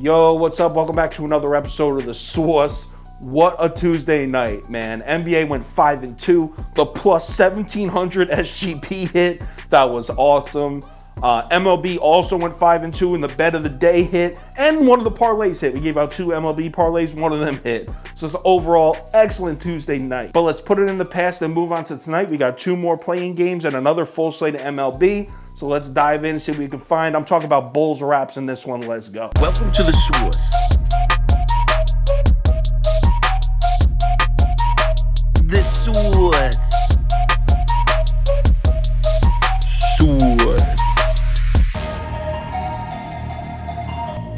Yo, what's up? Welcome back to another episode of The Source. What a Tuesday night, man. NBA went 5-2. The plus 1700 SGP hit. That was awesome. MLB also went 5-2 and the bet of the day hit. And one of the parlays hit. We gave out 2 MLB parlays. One of them hit. So it's an overall excellent Tuesday night. But let's put it in the past and move on to tonight. We got 2 more playing games and another full slate of MLB. So let's dive in and see what we can find. I'm talking about Bulls Raps in this one. Let's go. Welcome to The Source. The Source. Source.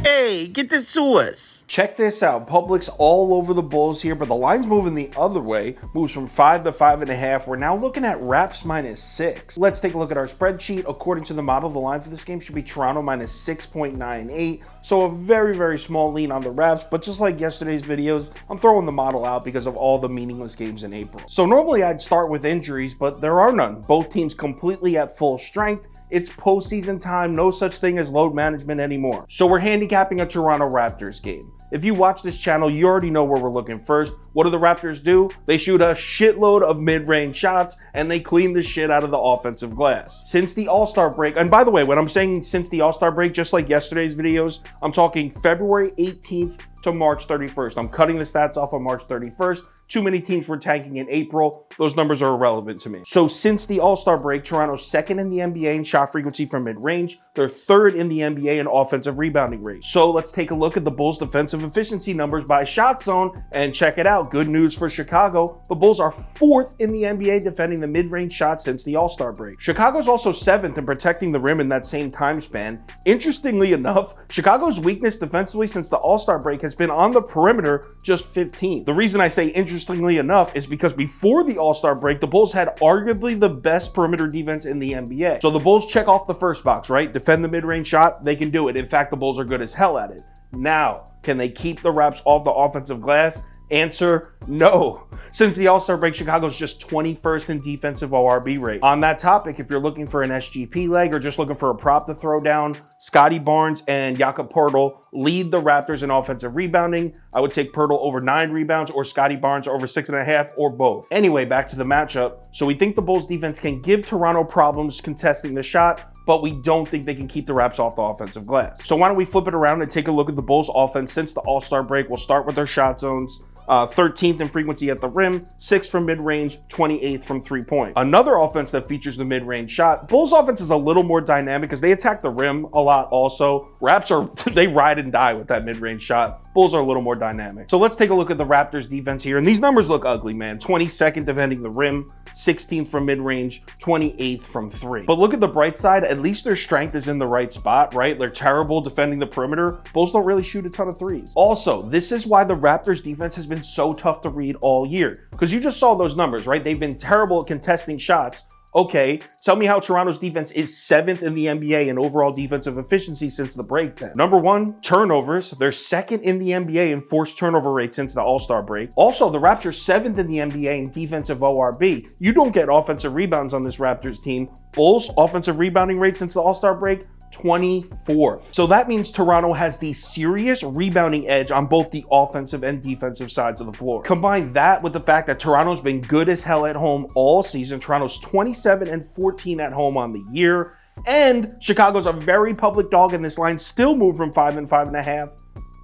Hey, get the Source. Check this out. Public's all over the Bulls here, but the line's moving the other way. Moves from 5 to 5.5. We're now looking at Raps -6. Let's take a look at our spreadsheet. According to the model, the line for this game should be Toronto -6.98. So a very, very small lean on the Raps, but just like yesterday's videos, I'm throwing the model out because of all the meaningless games in April. So normally I'd start with injuries, but there are none. Both teams completely at full strength. It's postseason time. No such thing as load management anymore. So we're handicapping a Toronto Raptors game. If you watch this channel, you already know where we're looking first. What do the Raptors do? They shoot a shitload of mid-range shots and they clean the shit out of the offensive glass. Since the All-Star break, and by the way, when I'm saying since the All-Star break, just like yesterday's videos, I'm talking February 18th to March 31st. I'm cutting the stats off on March 31st. Too many teams were tanking in April. Those numbers are irrelevant to me. So since the All-Star break, Toronto's 2nd in the NBA in shot frequency from mid-range. They're 3rd in the NBA in offensive rebounding rate. So let's take a look at the Bulls' defensive efficiency numbers by shot zone and check it out. Good news for Chicago. The Bulls are 4th in the NBA defending the mid-range shot since the All-Star break. Chicago's also 7th in protecting the rim in that same time span. Interestingly enough, Chicago's weakness defensively since the All-Star break has been on the perimeter, just 15th. The reason I say interestingly enough is because before the All-Star break, the Bulls had arguably the best perimeter defense in the NBA. So the Bulls check off the first box, right? Defend the mid-range shot, they can do it. In fact, the Bulls are good as hell at it. Now, can they keep the Raps off the offensive glass? Answer, no. Since the All-Star break, Chicago's just 21st in defensive ORB rate. On that topic, if you're looking for an SGP leg or just looking for a prop to throw down, Scotty Barnes and Jakob Poeltl lead the Raptors in offensive rebounding. I would take Poeltl over 9 rebounds or Scotty Barnes over 6.5 or both. Anyway, back to the matchup. So we think the Bulls defense can give Toronto problems contesting the shot, but we don't think they can keep the Raps off the offensive glass. So why don't we flip it around and take a look at the Bulls offense since the All-Star break. We'll start with their shot zones. 13th in frequency at the rim, 6th from mid-range, 28th from three-point. Another offense that features the mid-range shot. Bulls offense is a little more dynamic because they attack the rim a lot also. Raps they ride and die with that mid-range shot. Bulls are a little more dynamic. So let's take a look at the Raptors defense here. And these numbers look ugly, man. 22nd defending the rim, 16th from mid-range, 28th from 3. But look at the bright side. At least their strength is in the right spot, right? They're terrible defending the perimeter. Bulls don't really shoot a ton of threes. Also, this is why the Raptors defense has been so tough to read all year. Because you just saw those numbers, right? They've been terrible at contesting shots. Okay, tell me how Toronto's defense is 7th in the NBA in overall defensive efficiency since the break then. Number 1, turnovers. They're 2nd in the NBA in forced turnover rate since the All-Star break. Also, the Raptors 7th in the NBA in defensive ORB. You don't get offensive rebounds on this Raptors team. Bulls offensive rebounding rate since the All-Star break, 24th. So that means Toronto has the serious rebounding edge on both the offensive and defensive sides of the floor. Combine that with the fact that Toronto's been good as hell at home all season. Toronto's 27-14 at home on the year. And Chicago's a very public dog in this line, still moved from 5 and 5.5.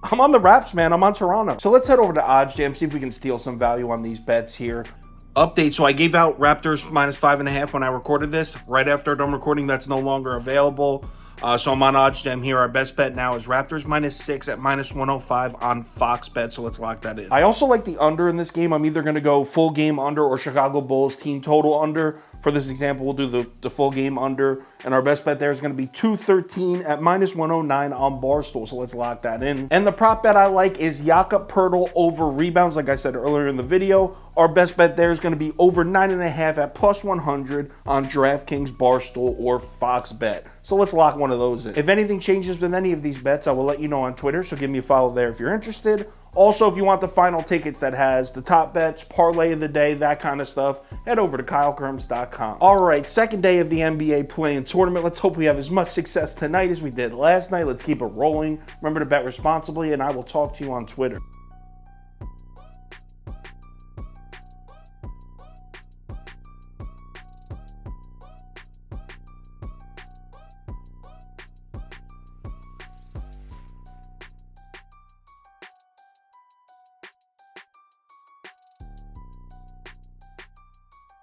I'm on the Raps, man. I'm on Toronto. So let's head over to OddsJam, see if we can steal some value on these bets here. Update, so I gave out Raptors -5.5 when I recorded this. Right after I'm recording, that's no longer available. So I'm on OddsJam here. Our best bet now is Raptors -6 at -105 on Fox Bet. So let's lock that in. I also like the under in this game. I'm either going to go full game under or Chicago Bulls team total under. For this example, we'll do the full game under. And our best bet there is going to be 213 at -109 on Barstool. So let's lock that in. And the prop bet I like is Jakob Poeltl over rebounds. Like I said earlier in the video, our best bet there is going to be over 9.5 at +100 on DraftKings, Barstool, or Fox Bet. So let's lock one of those in. If anything changes with any of these bets, I will let you know on Twitter. So give me a follow there if you're interested. Also, if you want the final tickets that has the top bets, parlay of the day, that kind of stuff, head over to KyleKirms.com. All right, second day of the NBA play-in tournament. Let's hope we have as much success tonight as we did last night. Let's keep it rolling. Remember to bet responsibly, and I will talk to you on Twitter.